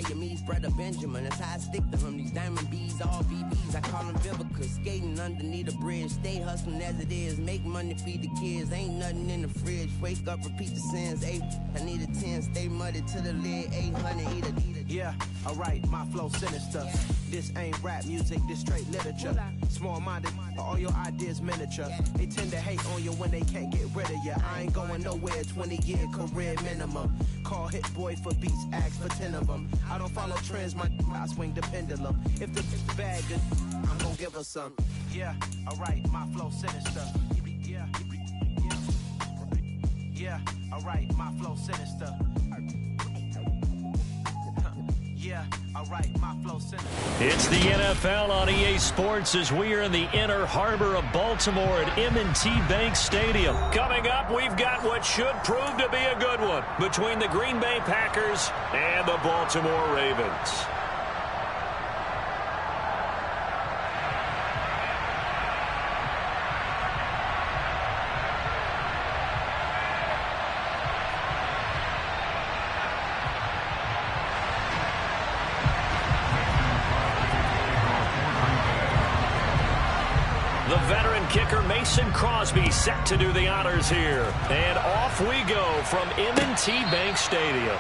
your me's brother Benjamin. That's how I stick to him. These diamond bees, all BBs. I call them Vivica. Skating underneath a bridge. Stay hustling as it is. Make money, feed the kids. Ain't nothing in the fridge. Wake up, repeat the sins. 8, I need a 10. Stay muddy to the lid. 800, eat a. Yeah, alright, my flow sinister. This ain't rap music, this straight literature. Small-minded, all your ideas miniature. They tend to hate on you when they can't get rid of you. I ain't going nowhere, 20-year career minimum. Call Hit Boy for beats, ask for 10 of them. I don't follow trends, I swing the pendulum. If the bad good, I'm gonna give her some. Yeah, alright, my flow sinister. Yeah, alright, my flow sinister. Yeah, alright, my flow sinister. It's the NFL on EA Sports as we are in the inner harbor of Baltimore at M&T Bank Stadium. Coming up, we've got what should prove to be a good one between the Green Bay Packers and the Baltimore Ravens. The veteran kicker Mason Crosby set to do the honors here. And off we go from M&T Bank Stadium.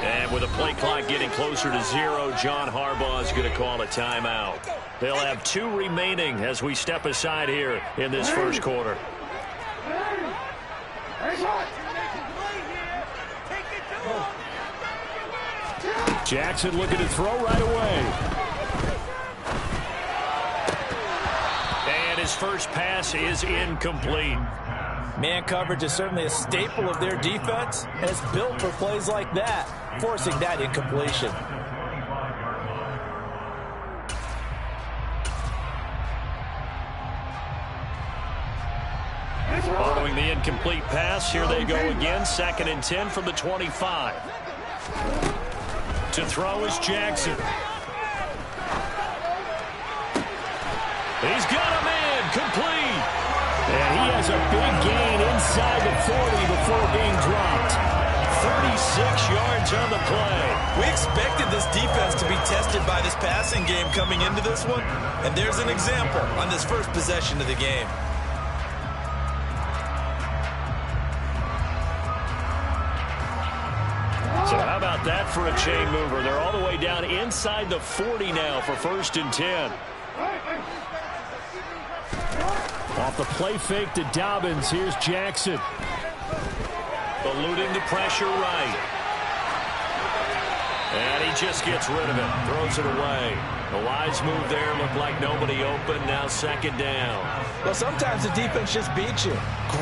And with a play clock getting closer to 0, John Harbaugh is going to call a timeout. They'll have 2 remaining as we step aside here in this first quarter. Jackson looking to throw right away. And his first pass is incomplete. Man coverage is certainly a staple of their defense, and it's built for plays like that, forcing that incompletion. Following the incomplete pass, here they go again, 2nd and 10 from the 25. To throw is Jackson. He's got a man, complete. And he has a big gain inside the 40 before being dropped. 36 yards on the play. We expected this defense to be tested by this passing game coming into this one, and there's an example on this first possession of the game. So how about that for a chain mover? They're all the way down inside the 40 now for 1st and 10. Off the play fake to Dobbins, here's Jackson. Eluding the pressure right. And he just gets rid of it, throws it away. A wise move there, looked like nobody open, now 2nd down. Well, sometimes the defense just beats you.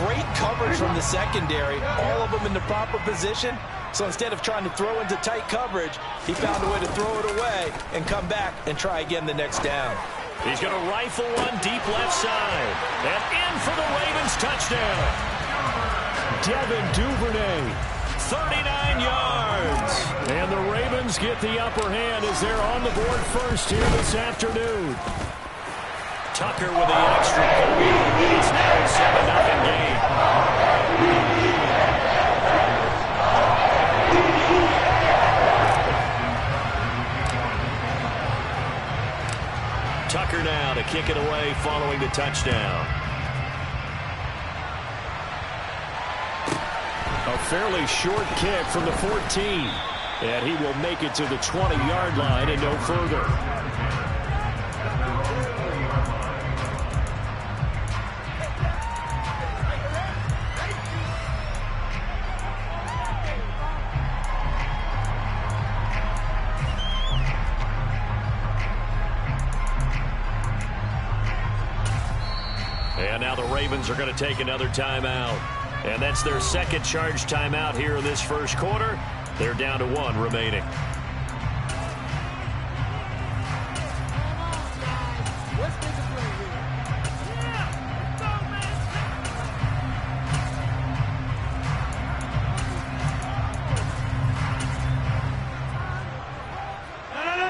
Great coverage from the secondary, all of them in the proper position. So instead of trying to throw into tight coverage, he found a way to throw it away and come back and try again the next down. He's going to rifle one deep left side. And in for the Ravens touchdown. Devin Duvernay, 39 yards. And the Ravens get the upper hand as they're on the board first here this afternoon. Tucker with the extra point. It's now a 7-0 game. it away following the touchdown. A fairly short kick from the 14. And he will make it to the 20-yard line and no further. And now the Ravens are going to take another timeout. And that's their second charge timeout here in this first quarter. They're down to 1 remaining.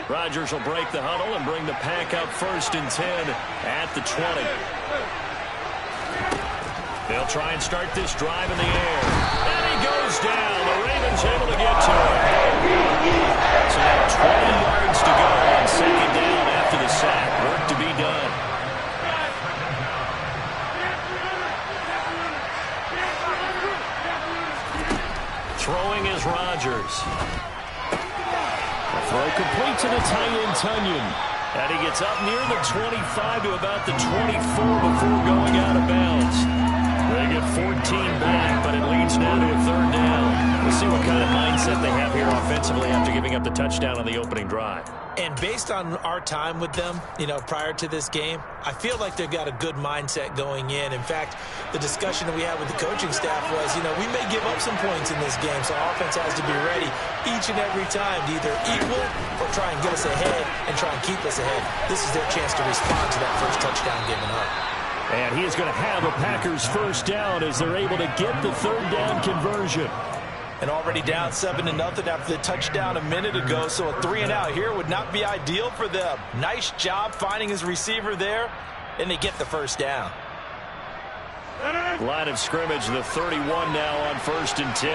Rodgers will break the huddle and bring the pack up 1st and 10 at the 20. They'll try and start this drive in the air. And he goes down. The Ravens able to get to him. So now 20 yards to go on 2nd down after the sack. Work to be done. Throwing is Rodgers. The throw complete to the tight end, Tunyon. And he gets up near the 25 to about the 24 before going out of bounds. They get 14 back, but it leads now to a 3rd down. We'll see what kind of mindset they have here offensively after giving up the touchdown on the opening drive. And based on our time with them, prior to this game, I feel like they've got a good mindset going in. In fact, the discussion that we had with the coaching staff was, we may give up some points in this game, so offense has to be ready each and every time to either equal or try and get us ahead and try and keep us ahead. This is their chance to respond to that first touchdown given up. And he is going to have a Packers 1st down as they're able to get the 3rd down conversion. And already down 7-0 after the touchdown a minute ago, so a 3-and-out here would not be ideal for them. Nice job finding his receiver there, and they get the 1st down. Line of scrimmage, the 31 now on 1st and 10.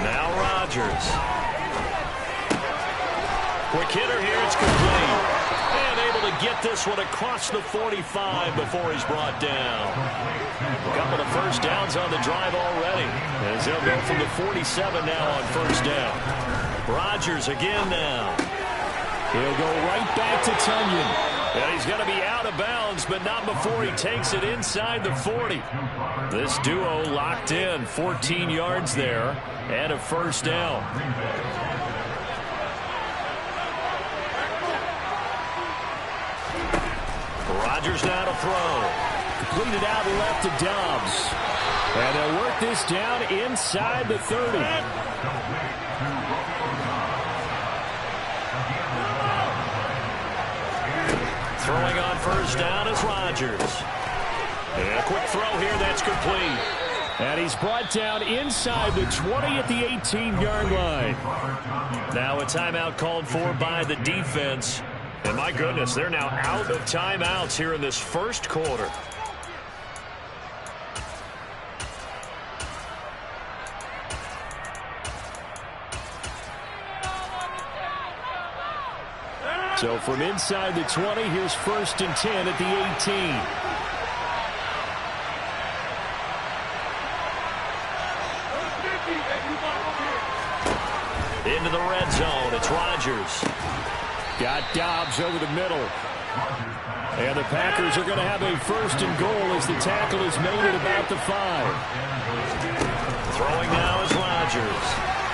Now Rodgers. Quick hitter here, it's complete. And able to get this one across the 45 before he's brought down. A couple of 1st downs on the drive already. As they'll go from the 47 now on 1st down. Rodgers again now. He'll go right back to Tunyon. And he's going to be out of bounds, but not before he takes it inside the 40. This duo locked in, 14 yards there, and a 1st down. Rodgers now to throw. Completed out left to Dobbs. And they'll work this down inside the 30. Throwing on 1st down is Rodgers. And a quick throw here, that's complete. And he's brought down inside the 20 at the 18-yard line. Now a timeout called for by the defense. And my goodness, they're now out of timeouts here in this first quarter. So from inside the 20, here's 1st and 10 at the 18. Into the red zone, it's Rodgers. Got Dobbs over the middle. And the Packers are going to have a 1st and goal as the tackle is made at about the 5. Throwing now is Rodgers.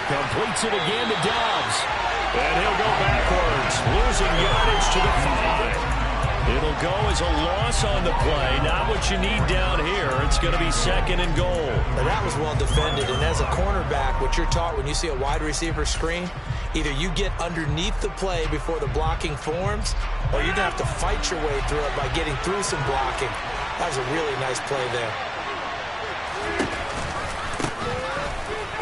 Completes it again to Dobbs. And he'll go backwards, losing yardage to the 5. It'll go as a loss on the play. Not what you need down here. It's going to be 2nd and goal. Now that was well defended. And as a cornerback, what you're taught when you see a wide receiver screen, either you get underneath the play before the blocking forms, or you're going to have to fight your way through it by getting through some blocking. That was a really nice play there.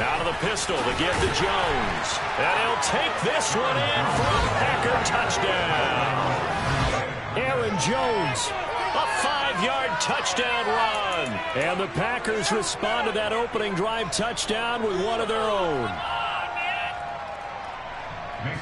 Out of the pistol to give to Jones. And he'll take this one in for a Packer touchdown. Aaron Jones A 5-yard touchdown run. And the Packers respond to that opening drive touchdown with one of their own.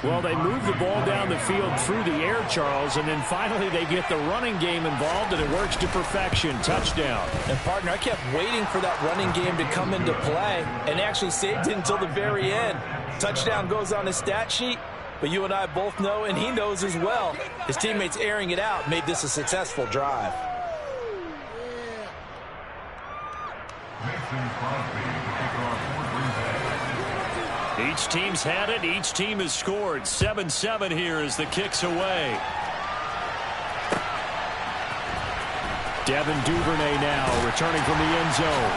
Well, they move the ball down the field through the air, Charles, and then finally they get the running game involved, and it works to perfection. Touchdown. And, partner, I kept waiting for that running game to come into play and actually saved it until the very end. Touchdown goes on his stat sheet, but you and I both know, and he knows as well, his teammates airing it out made this a successful drive. Each team's had it. Each team has scored. 7-7 here as the kick's away. Devin Duvernay now returning from the end zone.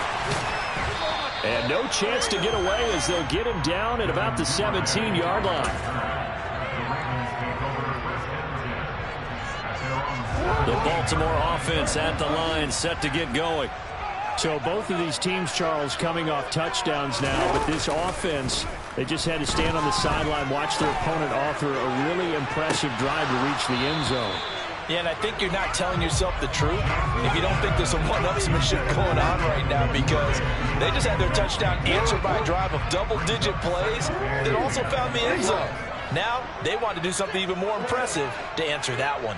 And no chance to get away as they'll get him down at about the 17-yard line. The Baltimore offense at the line, set to get going. So both of these teams, Charles, coming off touchdowns now, but this offense, they just had to stand on the sideline, watch their opponent author a really impressive drive to reach the end zone. Yeah, and I think you're not telling yourself the truth if you don't think there's some one-upsmanship going on right now, because they just had their touchdown answered by a drive of double-digit plays that also found the end zone. Now they want to do something even more impressive to answer that one.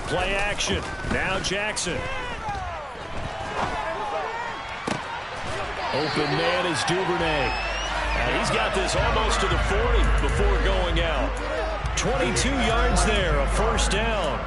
Play action. Now Jackson. Open man is Duvernay. And he's got this almost to the 40 before going out. 22 yards there, a first down.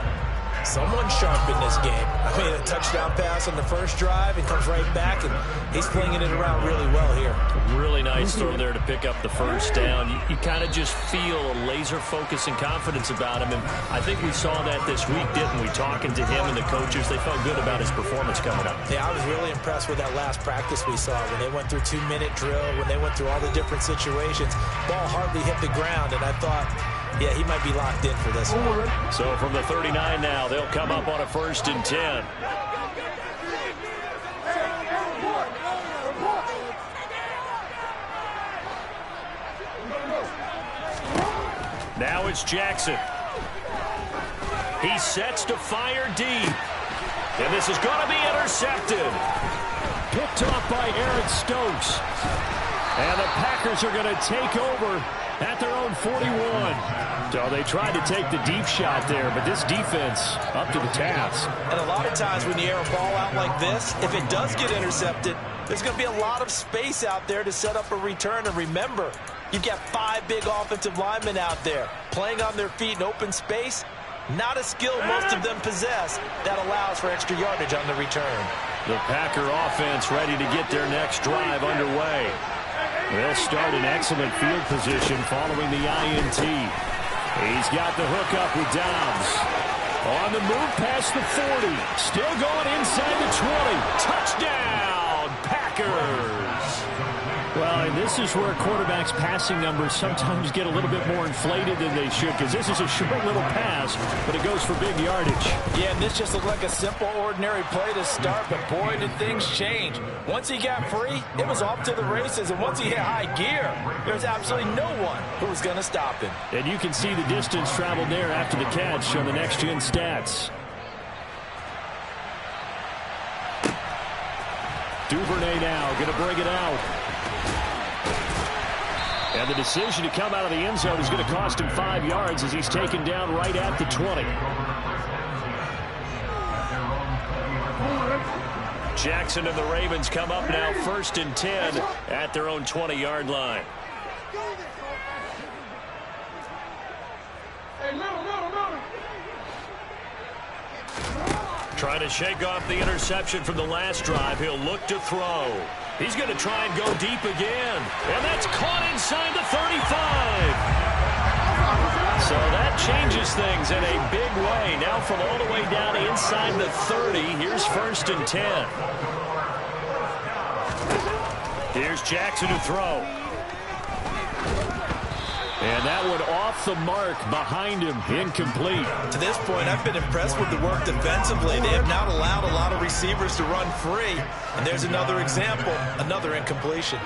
Someone sharp in this game. I mean, a touchdown pass on the first drive and comes right back, and he's flinging it around really well here. Really nice throw there to pick up the first down. You kind of just feel a laser focus and confidence about him, and I think we saw that this week, didn't we? Talking to him and the coaches, they felt good about his performance coming up. Yeah, I was really impressed with that last practice we saw when they went through 2-minute drill, when they went through all the different situations. Ball hardly hit the ground, and I thought, yeah, he might be locked in for this one. So from the 39 now, they'll come up on a 1st and 10. Now it's Jackson. He sets to fire deep. And this is going to be intercepted. Picked off by Aaron Stokes. And the Packers are going to take over at their own 41. So they tried to take the deep shot there, but this defense up to the task. And a lot of times when you air a ball out like this, if it does get intercepted, there's going to be a lot of space out there to set up a return. And remember, you've got 5 big offensive linemen out there playing on their feet in open space. Not a skill most of them possess that allows for extra yardage on the return. The Packer offense ready to get their next drive underway. They'll start in excellent field position following the INT. He's got the hook up with Dobbs. On the move past the 40. Still going inside the 20. Touchdown, Packers. Well, and this is where quarterbacks' passing numbers sometimes get a little bit more inflated than they should, because this is a short little pass, but it goes for big yardage. Yeah, and this just looked like a simple, ordinary play to start, but boy, did things change. Once he got free, it was off to the races, and once he hit high gear, there's absolutely no one who was going to stop him. And you can see the distance traveled there after the catch on the next-gen stats. Duvernay now going to bring it out. And the decision to come out of the end zone is going to cost him 5 yards as he's taken down right at the 20. Jackson and the Ravens come up now 1st and 10 at their own 20-yard line. Trying to shake off the interception from the last drive. He'll look to throw. He's going to try and go deep again. And that's caught inside the 35. So that changes things in a big way. Now from all the way down inside the 30, here's 1st and 10. Here's Jackson to throw. And that one off the mark behind him, incomplete. To this point, I've been impressed with the work defensively. They have not allowed a lot of receivers to run free. And there's another example, another incompletion.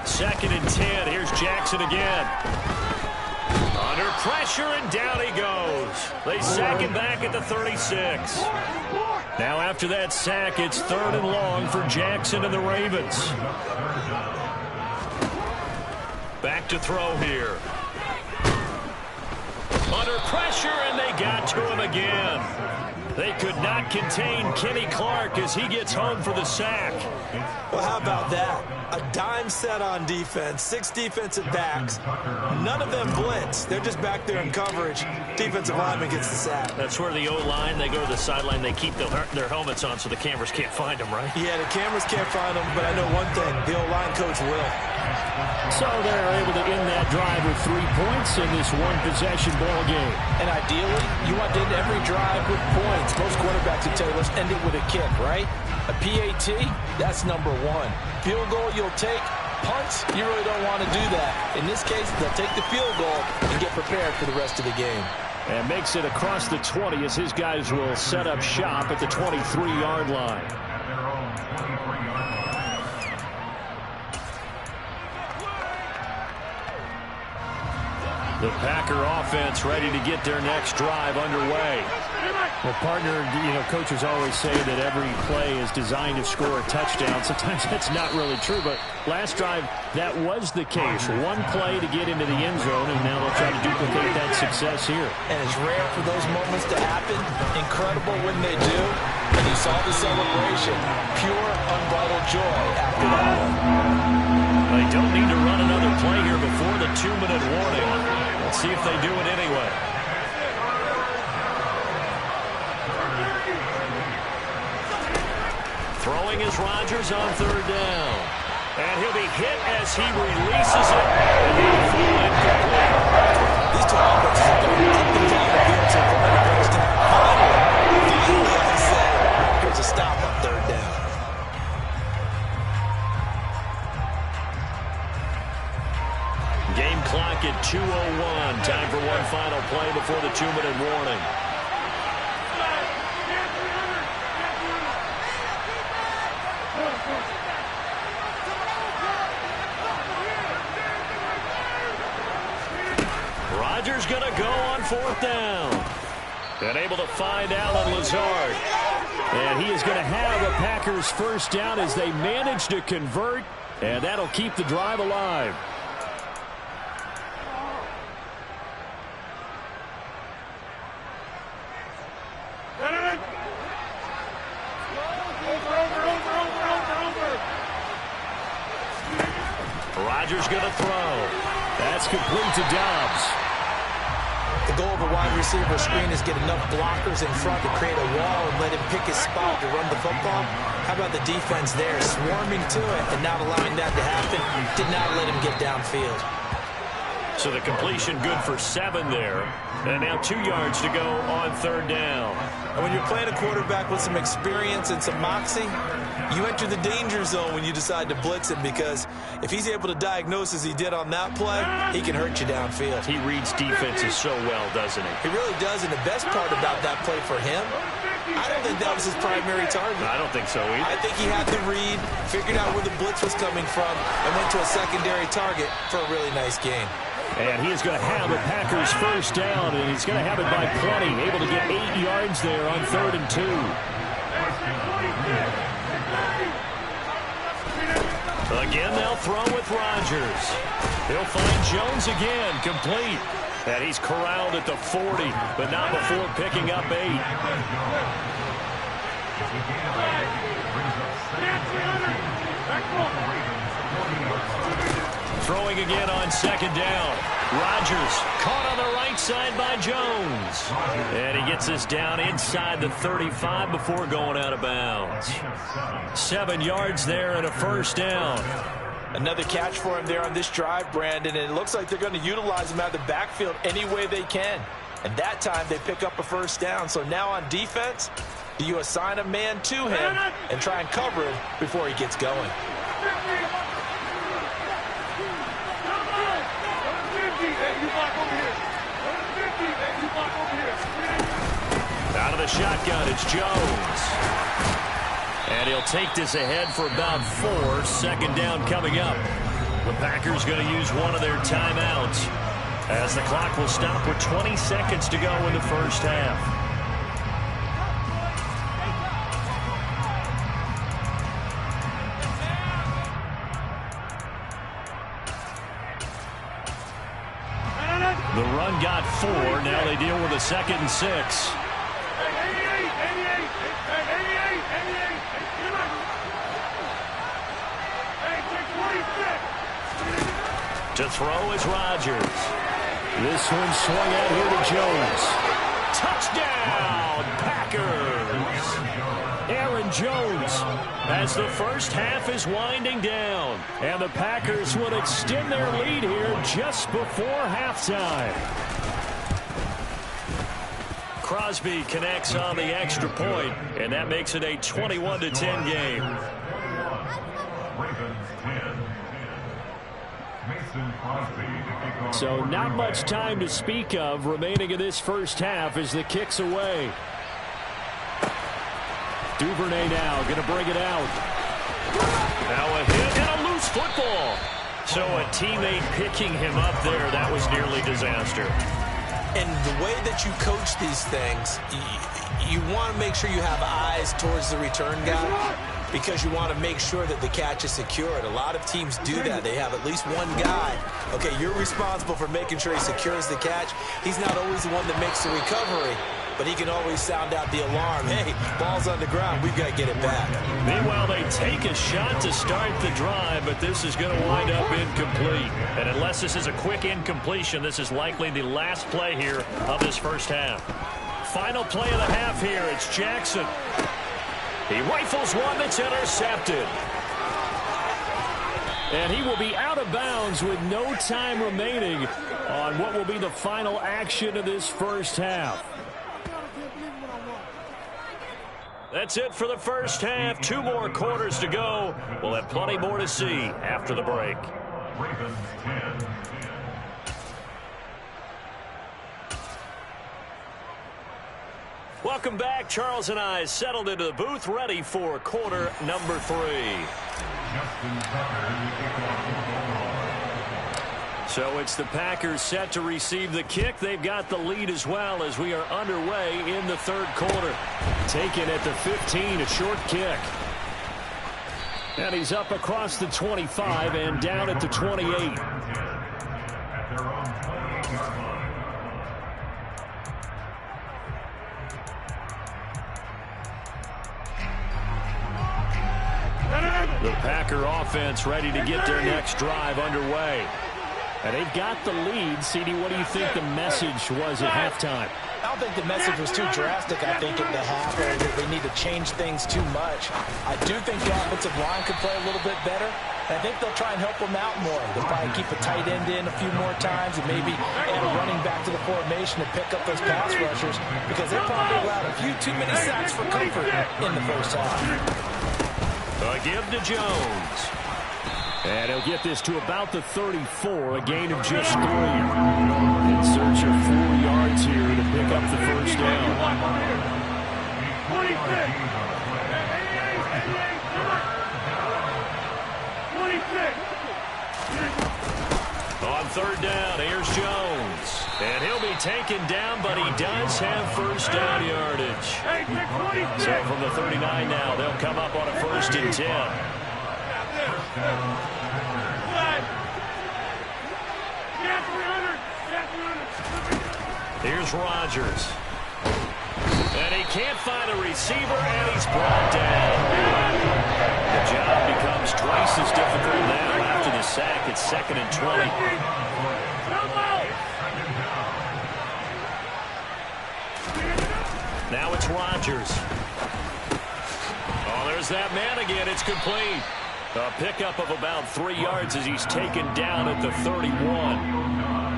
2nd and 10. Here's Jackson again. Under pressure, and down he goes. They sack him back at the 36. Now after that sack, it's 3rd and long for Jackson and the Ravens. Back to throw here. Under pressure, and they got to him again. They could not contain Kenny Clark as he gets home for the sack. Well, how about that? A dime set on defense, 6 defensive backs. None of them blitz. They're just back there in coverage. Defensive lineman gets the sack. That's where the O-line, they go to the sideline, they keep their helmets on so the cameras can't find them, right? Yeah, the cameras can't find them, but I know one thing. The O-line coach will. So they're able to end that drive with 3 points in this one-possession ball game. And ideally, you want to end every drive with points. Most quarterbacks would tell you, let's end it with a kick, right? A PAT, that's number 1. Field goal you'll take. Punts, you really don't want to do that. In this case, they'll take the field goal and get prepared for the rest of the game. And makes it across the 20 as his guys will set up shop at the 23-yard line. The Packer offense ready to get their next drive underway. Well, partner, coaches always say that every play is designed to score a touchdown. Sometimes that's not really true, but last drive, that was the case. One play to get into the end zone, and now they'll try to duplicate that success here. And it's rare for those moments to happen. Incredible when they do. And you saw the celebration. Pure, unbridled joy after that one. They don't need to run another play here before the 2-minute warning. Let's see if they do it anyway. Throwing is Rodgers on 3rd down. And he'll be hit as he releases it. And he'll fall incomplete. These two offenses have gone up and down the field so far in the first half. Finally, I say, here's a stop on 3rd down. Game clock at 2:01. Time for one final play before the 2-minute warning. Rodgers going to go on 4th down. And able to find Alan Lazard. And he is going to have a Packers first down as they manage to convert. And that'll keep the drive alive. Rodgers going to throw. That's complete to Dobbs. The goal of a wide receiver screen is get enough blockers in front to create a wall and let him pick his spot to run the football. How about the defense there, swarming to it and not allowing that to happen? Did not let him get downfield. So the completion good for 7 there. And now 2 yards to go on 3rd down. And when you're playing a quarterback with some experience and some moxie, you enter the danger zone when you decide to blitz him, because if he's able to diagnose as he did on that play, he can hurt you downfield. He reads defenses so well, doesn't he? He really does, and the best part about that play for him, I don't think that was his primary target. I don't think so either. I think he had the read, figured out where the blitz was coming from, and went to a secondary target for a really nice gain. And he is going to have a Packers first down, and he's going to have it by plenty. Able to get 8 yards there on 3rd and 2. Again, they'll throw with Rodgers. He'll find Jones again, complete. And he's corralled at the 40, but not before picking up 8. Throwing again on 2nd down. Rodgers caught on the right side by Jones. And he gets this down inside the 35 before going out of bounds. 7 yards there and a first down. Another catch for him there on this drive, Brandon. And it looks like they're going to utilize him out of the backfield any way they can. And that time they pick up a first down. So now on defense, do you assign a man to him and try and cover him before he gets going? Out of the shotgun, it's Jones. And he'll take this ahead for about 4. 2nd down coming up. The Packers going to use one of their timeouts. as the clock will stop with 20 seconds to go in the first half. The run got 4. Now they deal with a 2nd and 6. To throw is Rodgers. This one swung out here to Jones. Touchdown, Packers! Aaron Jones, as the first half is winding down. And the Packers would extend their lead here just before halftime. Crosby connects on the extra point, and that makes it a 21-10 game. So not much time to speak of remaining in this first half as the kick's away. Duvernay now going to bring it out. Now a hit and a loose football. So a teammate picking him up there, that was nearly disaster. And the way that you coach these things, you want to make sure you have eyes towards the return guy, because you want to make sure that the catch is secured. A lot of teams do that. They have at least one guy. Okay, you're responsible for making sure he secures the catch. He's not always the one that makes the recovery, but he can always sound out the alarm. Hey, ball's on the ground. We've got to get it back. Meanwhile, they take a shot to start the drive, but this is going to wind up incomplete. And unless this is a quick incompletion, this is likely the last play here of this first half. Final play of the half here. It's Jackson. He rifles one that's intercepted. And he will be out of bounds with no time remaining on what will be the final action of this first half. That's it for the first half. 2 more quarters to go. We'll have plenty more to see after the break. Ravens 10. Welcome back. Charles and I settled into the booth, ready for quarter number 3. So it's the Packers set to receive the kick. They've got the lead as well as we are underway in the third quarter. Taken at the 15, a short kick. And he's up across the 25 and down at the 28. The Packer offense ready to get their next drive underway. And they've got the lead. CD, what do you think the message was at halftime? I don't think the message was too drastic, I think, at the half, or that they need to change things too much. I do think the offensive line could play a little bit better. And I think they'll try and help them out more. They'll probably keep a tight end in a few more times and maybe add a running back to the formation to pick up those pass rushers, because they probably allowed a few too many sacks for comfort in the first half. A give to Jones. And he'll get this to about the 34, a gain of just 3. In search of 4 yards here to pick up the first down. 26. On third down, here's Jones. And he'll be taken down, but he does have first down yardage. So from the 39 now, they'll come up on a 1st and 10. Here's Rodgers. And he can't find a receiver, and he's brought down. The job becomes twice as difficult now after the sack. It's 2nd and 20. Now it's Rodgers. Oh, there's that man again. It's complete. A pickup of about 3 yards as he's taken down at the 31.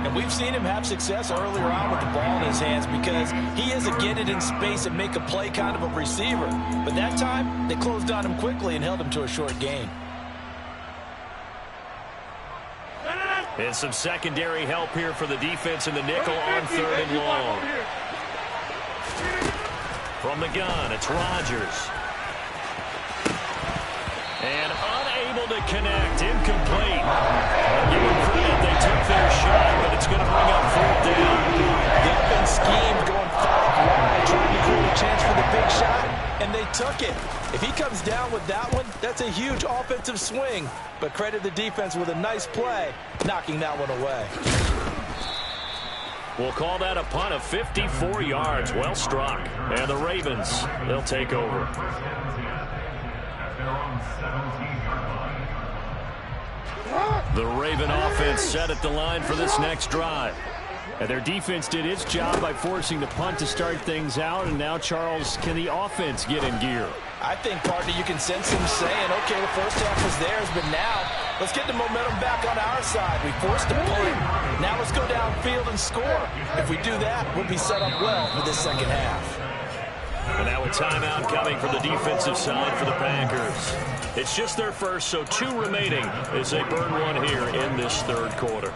And we've seen him have success earlier on with the ball in his hands, because he is a get it in space and make a play kind of a receiver. But that time, they closed on him quickly and held him to a short gain. And some secondary help here for the defense in the nickel on 3rd and long. From the gun, it's Rodgers. And unable to connect, incomplete. Give them credit, they took their shot, but it's going to bring up with that one. That's a huge offensive swing. But credit the defense with a nice play, knocking that one away. We'll call that a punt of 54 yards. Well struck. And the Ravens, they'll take over. The Raven offense set at the line for this next drive. And their defense did its job by forcing the punt to start things out. And now, Charles, can the offense get in gear? I think, partner, you can sense him saying, okay, the first half was theirs, but now let's get the momentum back on our side. We forced a punt. Now let's go downfield and score. If we do that, we'll be set up well for this second half. And now a timeout coming from the defensive side for the Packers. It's just their first, so 2 remaining as they burn one here in this third quarter.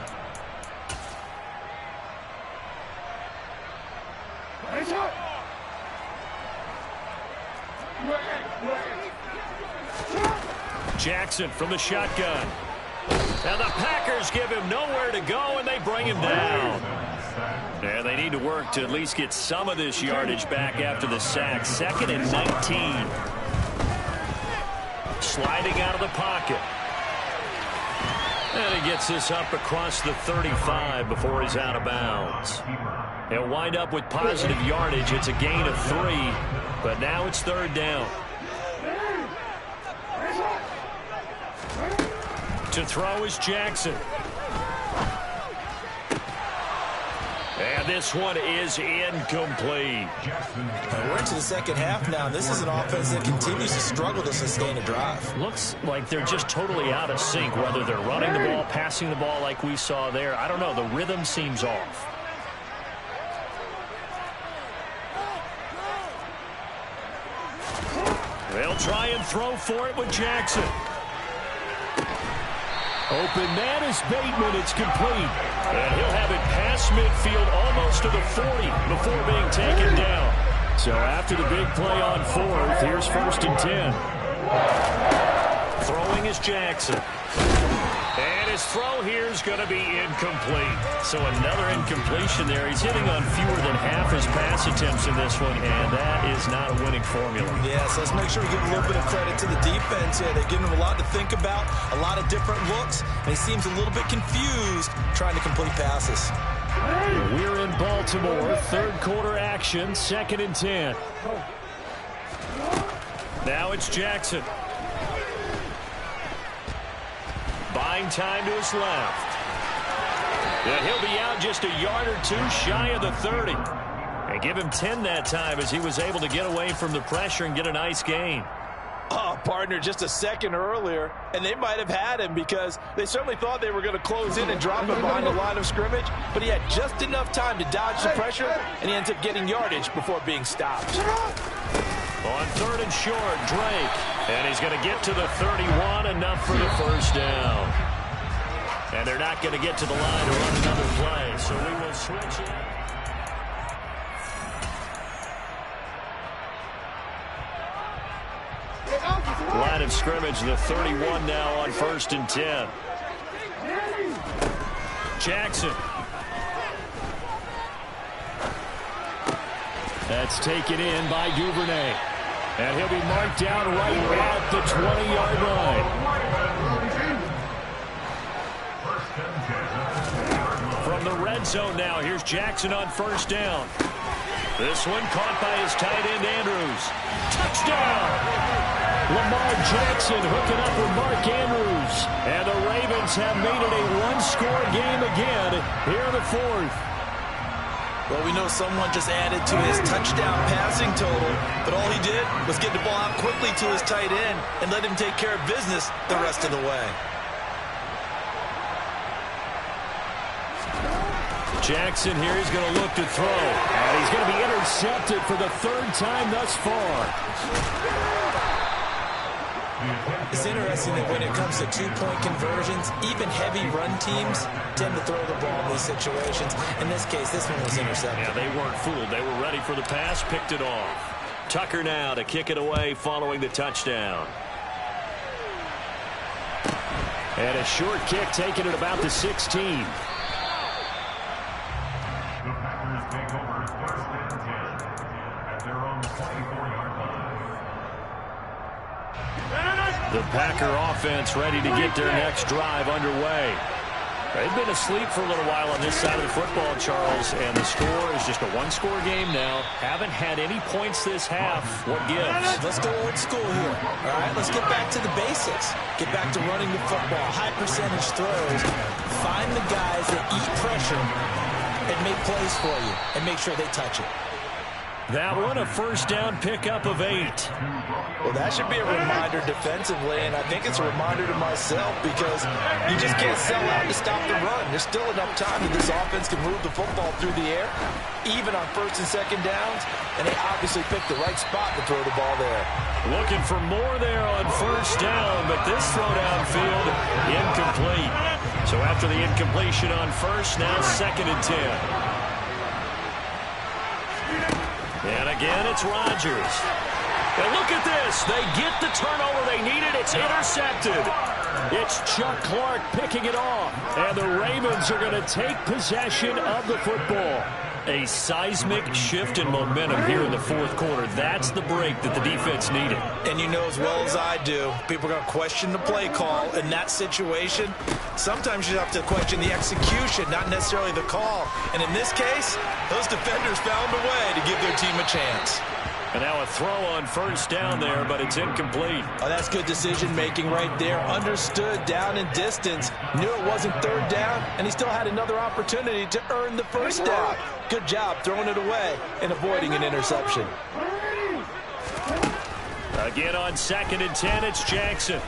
Jackson from the shotgun. And the Packers give him nowhere to go, and they bring him down. And they need to work to at least get some of this yardage back after the sack. 2nd and 19. Sliding out of the pocket. And he gets this up across the 35 before he's out of bounds. He'll wind up with positive yardage. It's a gain of 3, but now it's 3rd down. To throw is Jackson. And this one is incomplete. We're into the second half now. This is an offense that continues to struggle to sustain a drive. Looks like they're just totally out of sync, whether they're running the ball, passing the ball like we saw there. I don't know. The rhythm seems off. They'll try and throw for it with Jackson. Open man is Bateman. It's complete. And he'll have it past midfield almost to the 40 before being taken down. So after the big play on 4th, here's 1st and 10. Throwing is Jackson. And his throw here is going to be incomplete. So another incompletion there. He's hitting on fewer than half his pass attempts in this one, and that is not a winning formula. Yeah, so let's make sure we give a little bit of credit to the defense here. They've given him a lot to think about, a lot of different looks, and he seems a little bit confused trying to complete passes. We're in Baltimore, 3rd quarter action, 2nd and 10. Now it's Jackson. Buying time to his left. Yeah, he'll be out just a yard or 2 shy of the 30. And give him 10 that time as he was able to get away from the pressure and get a nice gain. Oh, partner, just a second earlier, and they might have had him because they certainly thought they were going to close in and drop him behind the line of scrimmage, but he had just enough time to dodge the pressure, and he ends up getting yardage before being stopped. On 3rd and short, Drake. And he's going to get to the 31, enough for the 1st down. And they're not going to get to the line to run another play, so we will switch it. Line of scrimmage, the 31 now on 1st and 10. Jackson. That's taken in by Duvernay. And he'll be marked down right at the 20-yard line. From the red zone now, here's Jackson on 1st down. This one caught by his tight end, Andrews. Touchdown! Lamar Jackson hooking up with Mark Andrews. And the Ravens have made it a one-score game again here in the 4th. Well, we know someone just added to his touchdown passing total, but all he did was get the ball out quickly to his tight end and let him take care of business the rest of the way. Jackson here is going to look to throw, and he's going to be intercepted for the 3rd time thus far. It's interesting that when it comes to 2-point conversions, even heavy run teams tend to throw the ball in these situations. In this case, this one was intercepted. Yeah, they weren't fooled. They were ready for the pass, picked it off. Tucker now to kick it away following the touchdown. And a short kick taken at about the 16. The Packer offense ready to get their next drive underway. They've been asleep for a little while on this side of the football, Charles, and the score is just a one-score game now. Haven't had any points this half. What gives? Let's go old school here. All right, let's get back to the basics. Get back to running the football, high percentage throws. Find the guys that eat pressure and make plays for you and make sure they touch it. That one a first down pickup of 8. Well, that should be a reminder defensively, and I think it's a reminder to myself because you just can't sell out to stop the run. There's still enough time that this offense can move the football through the air, even on first and second downs, and they obviously picked the right spot to throw the ball there. Looking for more there on first down, but this throw downfield incomplete. So after the incompletion on first, now 2nd and 10. And again, it's Rodgers. And look at this. They get the turnover they needed. It's intercepted. It's Chuck Clark picking it off. And the Ravens are going to take possession of the football. A seismic shift in momentum here in the fourth quarter. That's the break that the defense needed. And you know as well as I do, people are going to question the play call in that situation. Sometimes you have to question the execution, not necessarily the call. And in this case, those defenders found a way to give their team a chance. And now a throw on first down there, but it's incomplete. Oh, that's good decision-making right there. Understood down in distance. Knew it wasn't third down, and he still had another opportunity to earn the first down. Good job throwing it away and avoiding an interception. Again on 2nd and 10, it's Jackson.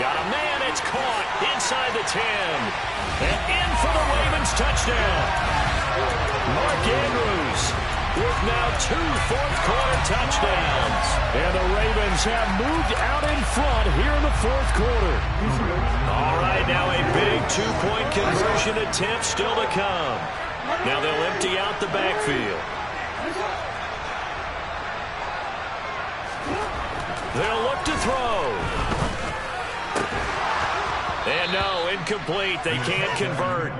Got a man, it's caught inside the 10. And in for the Ravens touchdown. Mark Andrews with now 2 fourth-quarter touchdowns. And the Ravens have moved out in front here in the fourth quarter. All right, now a big 2-point conversion attempt still to come. Now they'll empty out the backfield. They'll look to throw. And no, incomplete. They can't convert.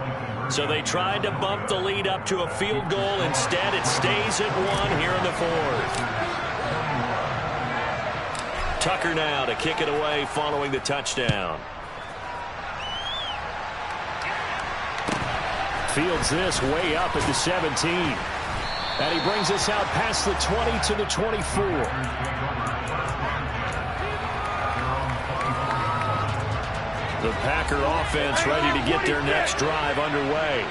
So they tried to bump the lead up to a field goal. Instead, it stays at 1 here in the fourth. Tucker now to kick it away following the touchdown. Fields this way up at the 17. And he brings us out past the 20 to the 24. The Packer offense ready to get their next drive underway.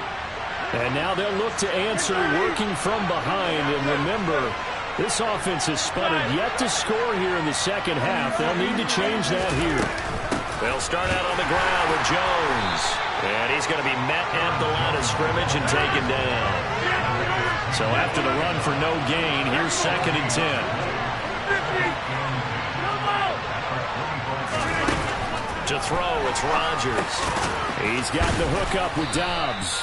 And now they'll look to answer working from behind. And remember, this offense has sputtered yet to score here in the second half. They'll need to change that here. They'll start out on the ground with Jones. And he's going to be met at the line of scrimmage and taken down. So after the run for no gain, here's 2nd and 10. To throw, it's Rodgers. He's got the hook up with Dobbs.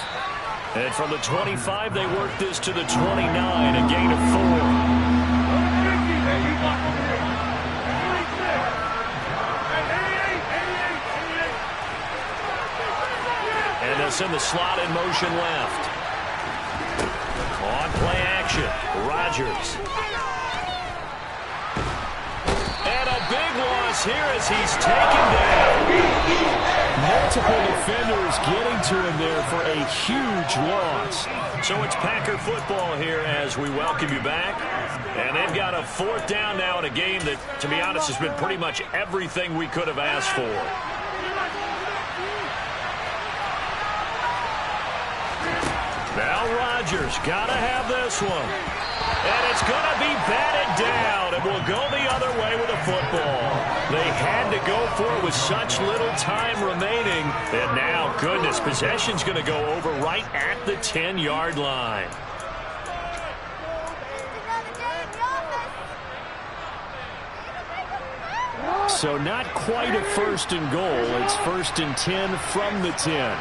And from the 25, they work this to the 29, a gain of 4. And they'll send the slot in motion left. On play action, Rodgers. And a big loss here as he's taken down. Multiple defenders getting to him there for a huge loss. So it's Packer football here as we welcome you back. And they've got a 4th down now in a game that, to be honest, has been pretty much everything we could have asked for. Now Rodgers got to have this one. And it's going to be batted down, and we'll go the other way with the football. They had to go for it with such little time remaining. And now, goodness, possession's going to go over right at the 10-yard line. So not quite a 1st and goal. It's 1st and 10 from the 10.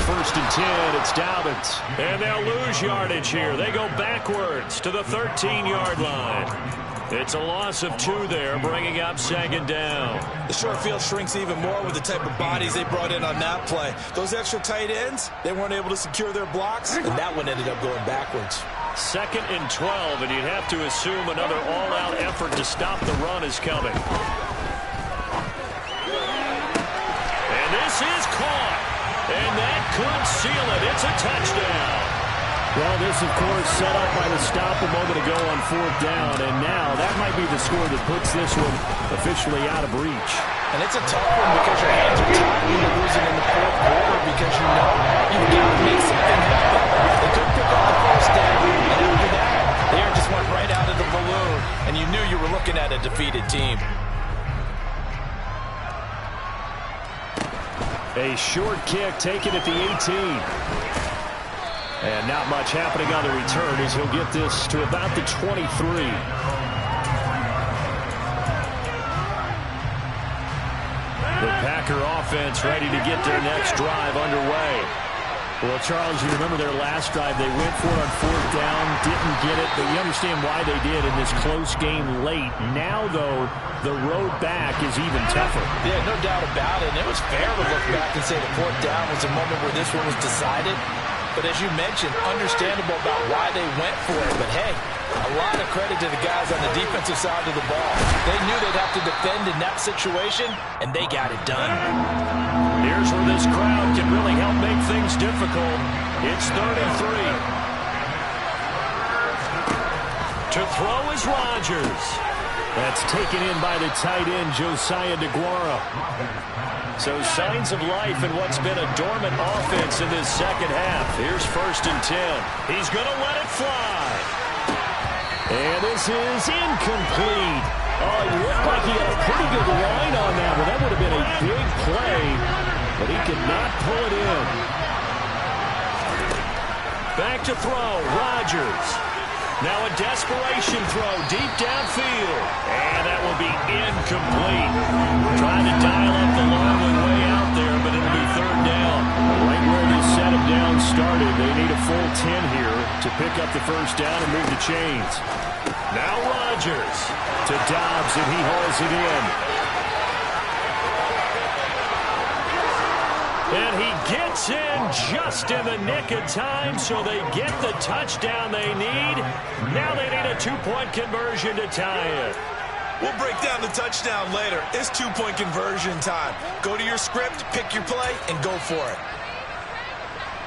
1st and 10, it's Dobbins. And they'll lose yardage here. They go backwards to the 13-yard line. It's a loss of 2 there, bringing up 2nd down. The short field shrinks even more with the type of bodies they brought in on that play. Those extra tight ends, they weren't able to secure their blocks, and that one ended up going backwards. 2nd and 12, and you'd have to assume another all-out effort to stop the run is coming. And this is caught. And that could seal it. It's a touchdown. Well, this, of course, set up by the stop a moment ago on 4th down, and now that might be the score that puts this one officially out of reach. And it's a tough one because your hands are tied when you're losing in the 4th quarter because you know you've got to make something happen. They couldn't pick up the first down, and after that, the air just went right out of the balloon, and you knew you were looking at a defeated team. A short kick taken at the 18. And not much happening on the return as he'll get this to about the 23. The Packer offense ready to get their next drive underway. Well, Charles, you remember their last drive. They went for it on 4th down, didn't get it, but you understand why they did in this close game late. Now, though, the road back is even tougher. Yeah, no doubt about it. And it was fair to look back and say the 4th down was a moment where this one was decided. But as you mentioned, understandable about why they went for it. But, hey, a lot of credit to the guys on the defensive side of the ball. They knew they'd have to defend in that situation, and they got it done. Here's where this crowd can really help make things difficult. It's 3rd and 3. To throw is Rodgers. That's taken in by the tight end, Josiah DeGuara. So signs of life in what's been a dormant offense in this second half. Here's 1st and 10. He's going to let it fly. And this is incomplete. Oh, it looked like he had a pretty good line on that, but that would have been a big play. But he could not pull it in. Back to throw, Rodgers. Now a desperation throw deep downfield. And that will be incomplete. Trying to dial up the long one way out there, but it'll be 3rd down. Right where this set of down started, they need a full 10 here to pick up the 1st down and move the chains. Now Rodgers to Dobbs, and he hauls it in. And he gets in just in the nick of time, so they get the touchdown they need. Now they need a 2-point conversion to tie it. We'll break down the touchdown later. It's 2-point conversion time. Go to your script, pick your play, and go for it.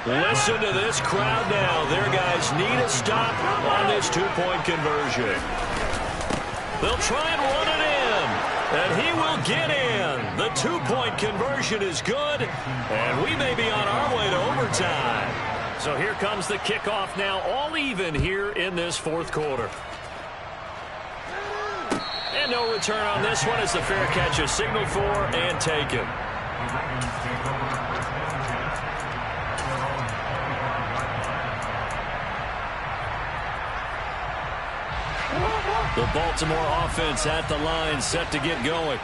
Listen to this crowd now. Their guys need a stop on this 2-point conversion. They'll try and run it in. And he will get in. The 2-point conversion is good. And we may be on our way to overtime. So here comes the kickoff now, all even here in this 4th quarter. And no return on this one as the fair catch is signaled for and taken. The Baltimore offense at the line, set to get going.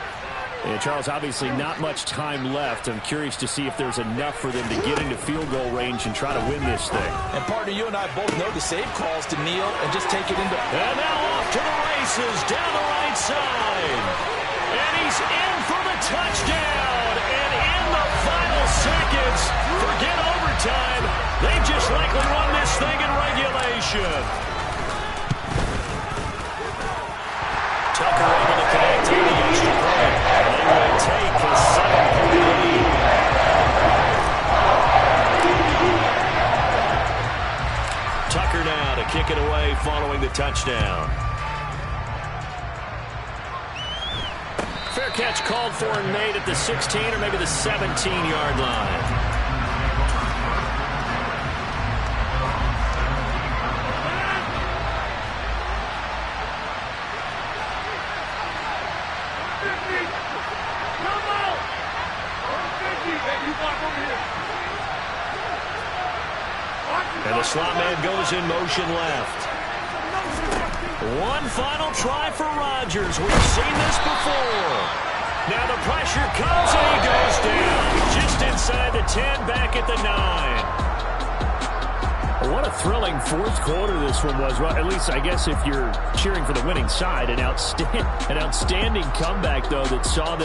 And Charles, obviously not much time left. I'm curious to see if there's enough for them to get into field goal range and try to win this thing. And partner, you and I both know the save calls to kneel and just take it into. And now off to the races down the right side. And he's in for the touchdown. And in the final seconds, forget overtime. They just likely won this thing in regulation. Tucker able to connect on the extra point. They will take a 7-point lead. Tucker now to kick it away following the touchdown. Fair catch called for and made at the 16 or maybe the 17-yard line. And the slot man goes in motion left. One final try for Rodgers. We've seen this before. Now the pressure comes and he goes down. Just inside the 10, back at the 9. What a thrilling 4th quarter this one was. Well, at least I guess if you're cheering for the winning side, an outstanding comeback, though, that saw them